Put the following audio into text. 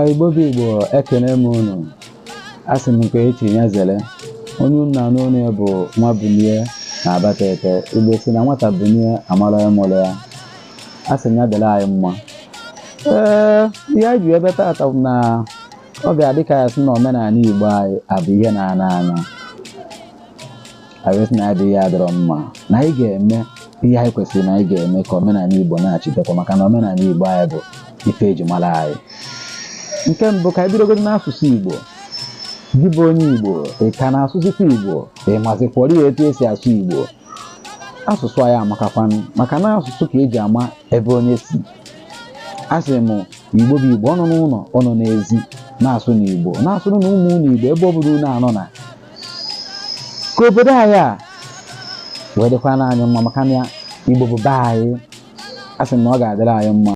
Igbo bụ Igbo ekene m unu. Asị m nke echi ya zere. Onye unu na n'onu bụ nwa bunie na Abatete. Igbo si na nwata bunie amara ya mụrụ ya. Asị m ya dịrị anyị mma. Ihe anyị ji ebe tata na ọ ga-adị ka ya sị na omenala Igbo anyị abụ ihe na-ana ana. Anyị sị na adịghị adịrọ mma. Na anyị ga-eme ihe anyị kwesịrị na anyị ga-eme ka omenala Igbo na-achịtekwa maka na omenala Igbo anyị bụ ife eji mara anyị. Nke mbụ ka anyị bidogoro n'asụsụ Igbo. Gị bụ onye Igbo, ị ka na-asụsụkwa Igbo, ị mazikwara ya etu esi asụ Igbo. Asụsụ anyị amakakwanụ maka na asụsụ ka eji ama ebe onye si. Asị m Igbo bụ Igbo, ọ nọ n'ụlọ, ọ nọ n'ezi na-asụ n'Igbo, na-asụrụ na ụmụ unu Igbo ebe ọ bụla unu anọ na. Ka obodo anyị a wee dịkwa n'anyị mma maka na Igbo bụ be anyị. Asị m na ọ ga-adịrị anyị mma.